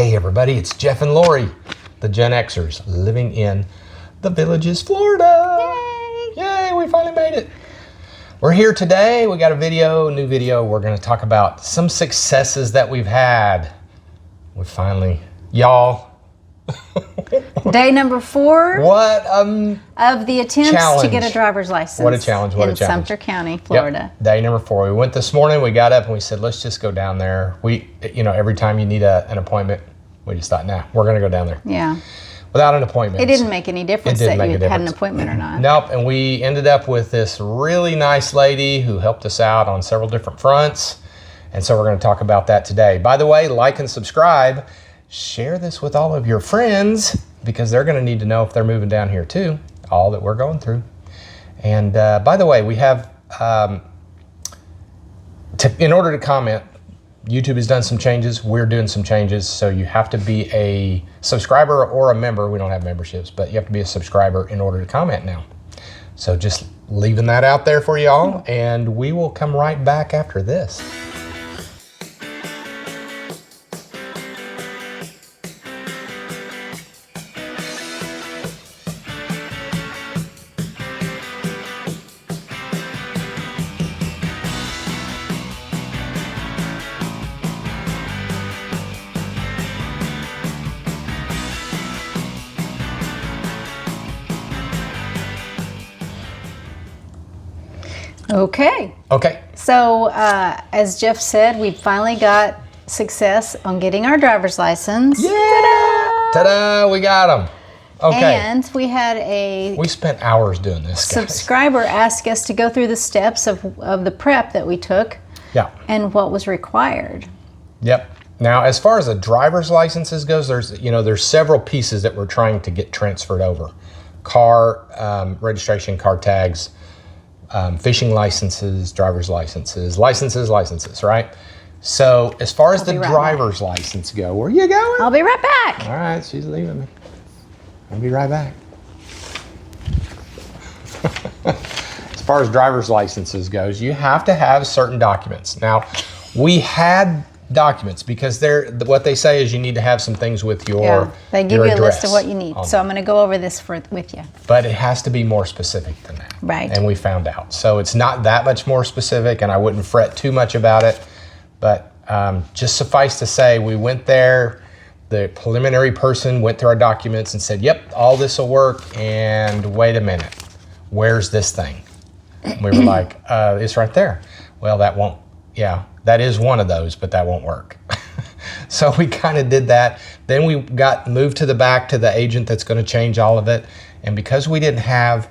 Hey everybody, it's Jeff and Lori, the Gen-Xers, living in the Villages, Florida. Yay! Yay, we finally made it. We're here today. We got a new video. We're going to talk about some successes that we've had. We finally, y'all. Day number 4. What of the attempts challenge. to get a driver's license. What a challenge, what a in challenge. Sumter County, Florida. Yep. Day number 4. We went this morning, we got up and we said, let's just go down there. Every time you need an appointment, we just thought, nah, we're going to go down there. Yeah. Without an appointment. It didn't make any difference that you had an appointment or not. Nope, and we ended up with this really nice lady who helped us out on several different fronts. And so we're going to talk about that today. By the way, like and subscribe. Share this with all of your friends because they're going to need to know if they're moving down here too, all that we're going through. And by the way, we have, in order to comment, YouTube has done some changes. We're doing some changes. So you have to be a subscriber or a member. We don't have memberships, but you have to be a subscriber in order to comment now. So just leaving that out there for y'all, and we will come right back after this. Okay. So, as Jeff said, we finally got success on getting our driver's license. Yeah! Ta-da! We got them. Okay. And we had we spent hours doing this, guys. Subscriber ask us to go through the steps of the prep that we took. Yeah. And what was required. Yep. Now, as far as the driver's licenses goes, there's several pieces that we're trying to get transferred over. Car registration, car tags, fishing licenses, driver's licenses, right? So as far as the driver's license go, where are you going? I'll be right back. All right, she's leaving me. I'll be right back. As far as driver's licenses goes, you have to have certain documents. Now, we had documents because what they say is you need to have some things with your they give you a list of what you need. So I'm going to go over this with you. But it has to be more specific than that. Right. And we found out. So it's not that much more specific, and I wouldn't fret too much about it. But just suffice to say, we went there. The preliminary person went through our documents and said, yep, all this will work. And wait a minute, where's this thing? And we were like, it's right there. Well, that won't, that is one of those, but that won't work. So we kind of did that. Then we got moved to the back to the agent that's going to change all of it. And because we didn't have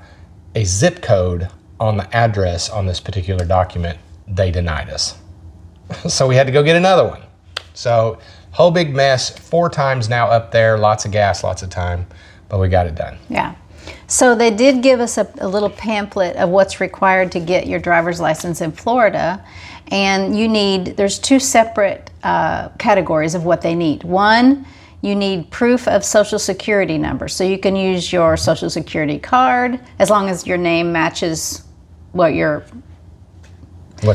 a zip code on the address on this particular document, they denied us. So we had to go get another one. So whole big mess, 4 times now up there, lots of gas, lots of time, but we got it done. Yeah. So they did give us a little pamphlet of what's required to get your driver's license in Florida. And there's 2 separate categories of what they need. One, you need proof of Social Security number. So you can use your Social Security card as long as your name matches what's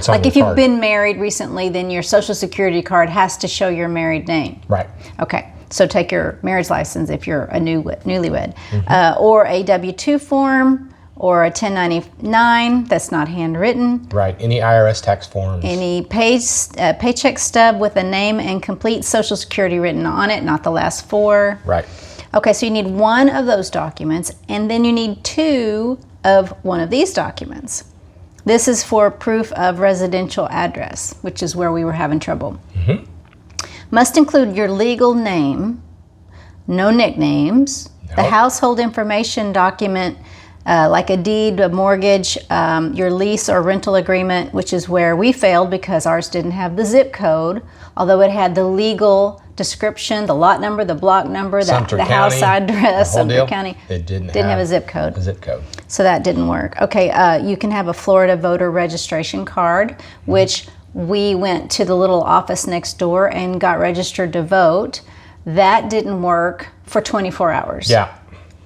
on like if your you've been married recently, then your Social Security card has to show your married name. Right. Okay. So take your marriage license if you're a newlywed, or a W-2 form, or a 1099 that's not handwritten. Right. Any IRS tax forms. Any paycheck stub with a name and complete Social Security written on it, not the last 4. Right. Okay, so you need 1 of those documents, and then you need 2 of one of these documents. This is for proof of residential address, which is where we were having trouble. Must include your legal name, no nicknames, the household information document, like a deed, a mortgage, your lease or rental agreement, which is where we failed because ours didn't have the zip code, although it had the legal description, the lot number, the block number, the house address, Sumter County. It didn't have a zip code. A zip code. So that didn't work. Okay, you can have a Florida voter registration card, which we went to the little office next door and got registered to vote. That didn't work for 24 hours. Yeah.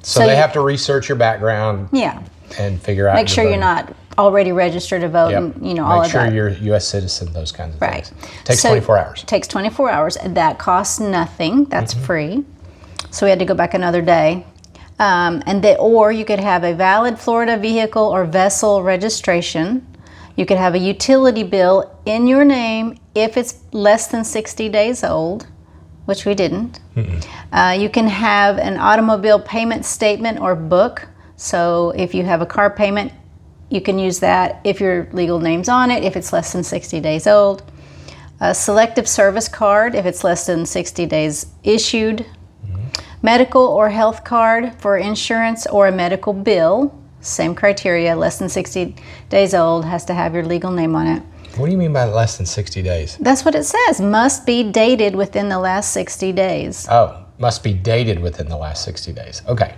So they have to research your background. Yeah. And figure out. Make sure you're not already registered to vote, Yep. and all Make of sure that. you're a U.S. citizen, those kinds of Right. things. Takes So- 24 hours. Takes 24 hours. That costs nothing. That's free. So we had to go back another day. Or you could have a valid Florida vehicle or vessel registration. You could have a utility bill in your name if it's less than 60 days old, which we didn't. You can have an automobile payment statement or book. So if you have a car payment, you can use that if your legal name's on it, if it's less than 60 days old. A selective service card if it's less than 60 days issued. Medical or health card for insurance or a medical bill. Same criteria, less than 60 days old, has to have your legal name on it. What do you mean by less than 60 days? That's what it says. Must be dated within the last 60 days. Oh, must be dated within the last 60 days. Okay.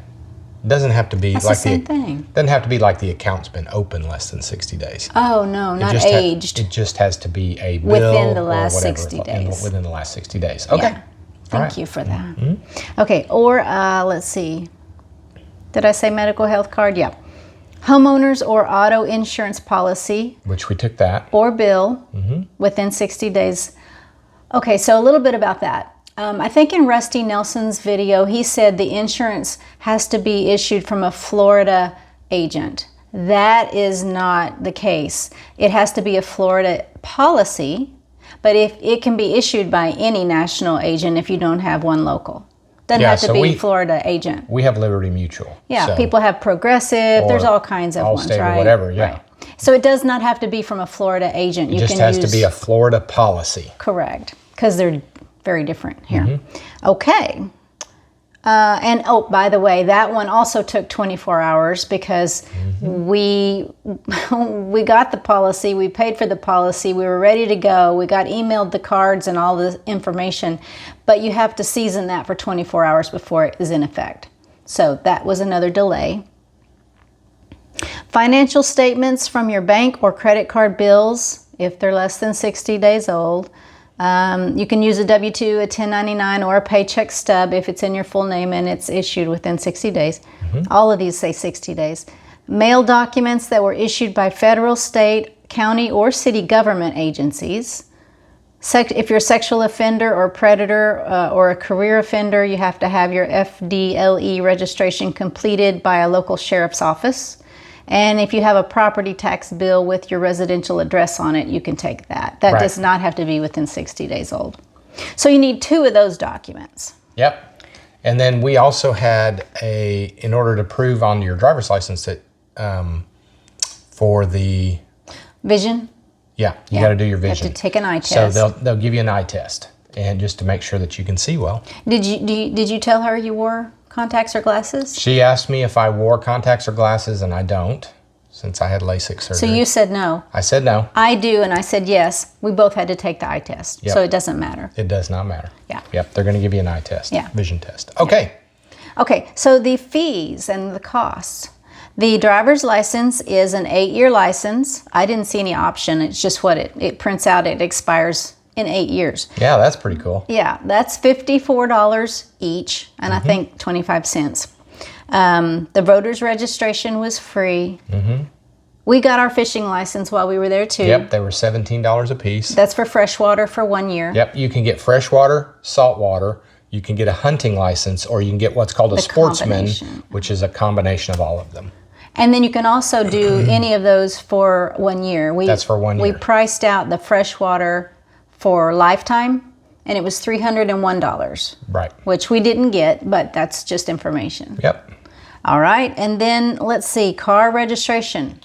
Doesn't have to be That's like the same thing. Doesn't have to be like the account's been open less than 60 days. Oh, no, not just aged. it just has to be a bill Within the or last whatever, 60 days. Within the last 60 days. Okay. Yeah. Thank right. you for that. Okay, or let's see. Did I say medical health card? Yeah. Homeowners or auto insurance policy Which we took that. or bill within 60 days. Okay, so a little bit about that. I think in Rusty Nelson's video, he said the insurance has to be issued from a Florida agent. That is not the case. It has to be a Florida policy, but if it can be issued by any national agent if you don't have one local. Doesn't Yeah, have to so be we- Florida agent. We have Liberty Mutual. Yeah, so- people have Progressive. There's or all kinds of ones, Allstate or right? whatever, yeah. Right. So it does not have to be from a Florida agent. It You just can has use, to be a Florida policy. correct, because they're very different here. Mm-hmm. Okay. And oh, by the way, that one also took 24 hours because we got the policy, we paid for the policy, we were ready to go, we got emailed the cards and all the information, but you have to season that for 24 hours before it is in effect. So that was another delay. Financial statements from your bank or credit card bills, if they're less than 60 days old. You can use a W-2, a 1099, or a paycheck stub if it's in your full name and it's issued within 60 days. All of these say 60 days. Mail documents that were issued by federal, state, county, or city government agencies. If you're a sexual offender or predator or a career offender, you have to have your FDLE registration completed by a local sheriff's office. And if you have a property tax bill with your residential address on it, you can take that. That Right. does not have to be within 60 days old. So you need 2 of those documents. Yep. And then we also had in order to prove on your driver's license that for the, Vision? you Yeah. got to do your You have vision. to take an eye So test. they'll give you an eye test, and just to make sure that you can see well. Did you tell her you wore contacts or glasses? She asked me if I wore contacts or glasses, and I don't, since I had LASIK surgery. So you said no. I said no. I do, and I said yes. We both had to take the eye test, Yep. so it doesn't matter. It does not matter. Yeah. Yep, they're going to give you an eye test. Yeah. Vision test. Okay. Okay, so the fees and the costs. The driver's license is an 8-year license. I didn't see any option. It's just what it prints out. It expires in 8 years. Yeah, that's pretty cool. Yeah, that's $54 each, and I think 25 cents. The voter's registration was free. We got our fishing license while we were there too. Yep, they were $17 a piece. That's for freshwater for 1 year. Yep, you can get freshwater, saltwater. You can get a hunting license, or you can get what's called a sportsman, combination. which is a combination of all of them. And then you can also do any of those for 1 year. That's for 1 We year. priced out the freshwater for lifetime, and it was $301, Right. which we didn't get, but that's just information. Yep. All right, and then let's see, car registration.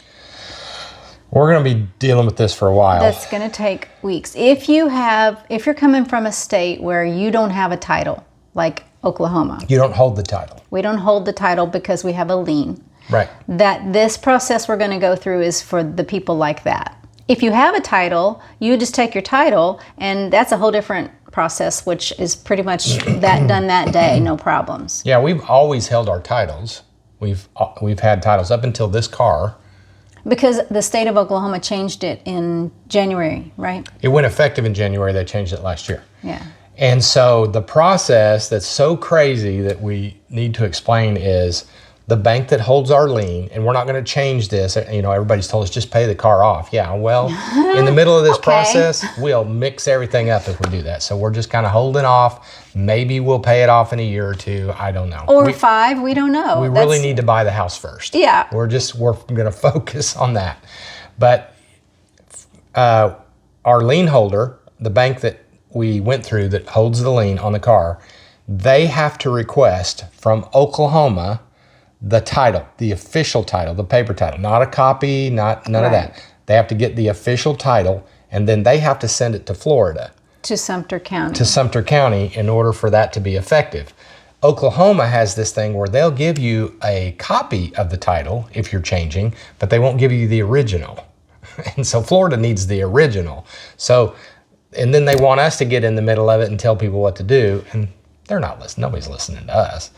We're going to be dealing with this for a while. That's going to take weeks. If you're coming from a state where you don't have a title, like Oklahoma, You don't hold the title. we don't hold the title because we have a lien. Right. That this process we're going to go through is for the people like that. If you have a title, you just take your title, and that's a whole different process, which is pretty much that done that day, no problems. Yeah, we've always held our titles. We've had titles up until this car. Because the state of Oklahoma changed it in January, right? It went effective in January. They changed it last year. Yeah. And so the process that's so crazy that we need to explain is the bank that holds our lien, and we're not going to change this. You know, everybody's told us just pay the car off. Yeah, well, in the middle of this process, we'll mix everything up if we do that. So we're just kind of holding off. Maybe we'll pay it off in a year or two. I don't know. Or 5, we don't know. We really need to buy the house first. Yeah. We're going to focus on that. But our lien holder, the bank that we went through that holds the lien on the car, they have to request from Oklahoma the title, the official title, the paper title, not a copy, none of that. They have to get the official title, and then they have to send it to Florida. To Sumter County. To Sumter County in order for that to be effective. Oklahoma has this thing where they'll give you a copy of the title if you're changing, but they won't give you the original. And so Florida needs the original. So, and then they want us to get in the middle of it and tell people what to do, and they're not listening. Nobody's listening to us.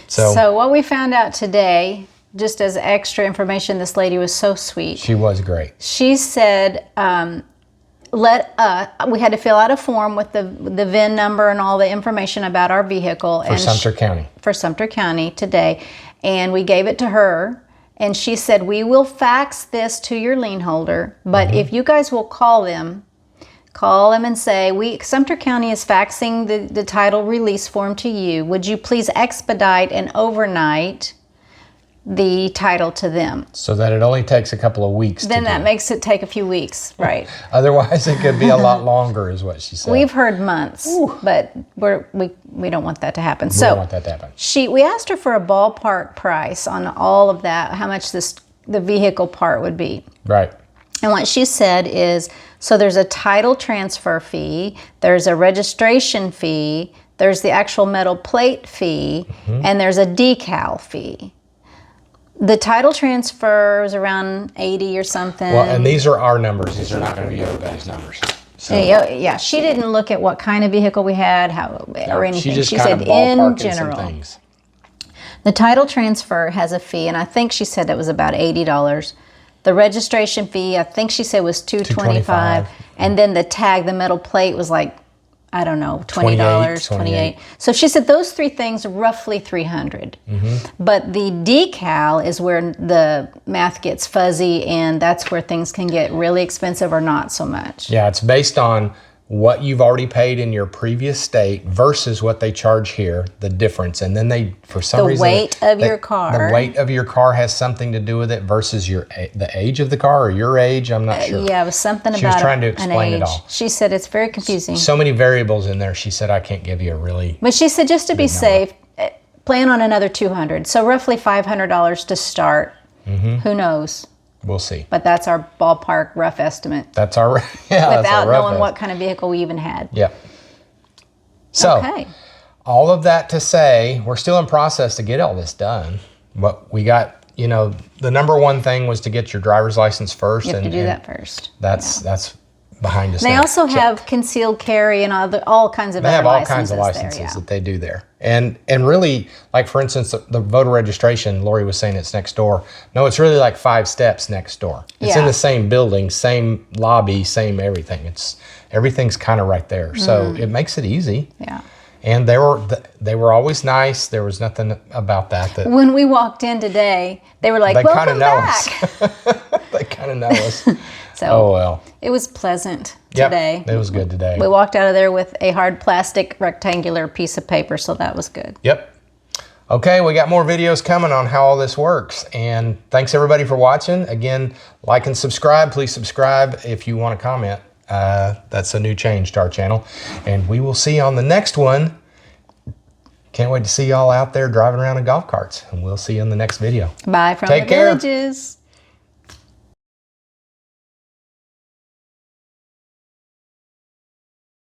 So what we found out today, just as extra information, this lady was so sweet. She was great. She said, we had to fill out a form with the VIN number and all the information about our vehicle. For Sumter County. For Sumter County today. And we gave it to her. And she said, we will fax this to your lien holder. But if you guys will call them and say, Sumter County is faxing the title release form to you. Would you please expedite and overnight the title to them? So that it only takes a couple of weeks Then that makes it take a few weeks, right? Otherwise, it could be a lot longer, is what she said. We've heard months, but we don't want that to happen. We don't want that to happen. We asked her for a ballpark price on all of that, how much the vehicle part would be. Right. And what she said is, so there's a title transfer fee, there's a registration fee, there's the actual metal plate fee, and there's a decal fee. The title transfer is around 80 or something. Well, and these are our numbers. These are not going to be everybody's numbers. So, yeah, she didn't look at what kind of vehicle we had, or anything. She said in general. Some things. The title transfer has a fee, and I think she said that was about $80. The registration fee, I think she said was $225, and then the tag, the metal plate, was like, I don't know, $20, $28. So she said those 3 things are roughly $300. But the decal is where the math gets fuzzy, and that's where things can get really expensive or not so much. Yeah, it's based on what you've already paid in your previous state versus what they charge here, the difference. And then they, for some reason... The weight of your car. The weight of your car has something to do with it versus the age of the car or your age. I'm not sure. Yeah, it was something about She was trying to explain it all. She said it's very confusing. So many variables in there. She said, I can't give you a really... But she said just to be safe, plan on another $200. So roughly $500 to start. Who knows? We'll see. But that's our ballpark rough estimate. That's our without knowing what kind of vehicle we even had. Yeah. So, all of that to say, we're still in process to get all this done. But we got, the number one thing was to get your driver's license first. You have to do that first. That's behind us. They also have concealed carry and all kinds of other licenses. They have all kinds of licenses that they do there. And really, like for instance, the voter registration, Lori was saying it's next door. No, it's really like 5 steps next door. It's in the same building, same lobby, same everything. Everything's kind of right there. So it makes it easy. Yeah. And they were always nice. There was nothing about that. When we walked in today, they were like, "Welcome back." They kind of know us. So it was pleasant today. It was good today. We walked out of there with a hard plastic rectangular piece of paper, so that was good. Yep. Okay, we got more videos coming on how all this works. And thanks everybody for watching. Again, like and subscribe. Please subscribe if you want to comment. That's a new change to our channel. And we will see you on the next one. Can't wait to see y'all out there driving around in golf carts. And we'll see you in the next video. Bye from Take the care. Villages.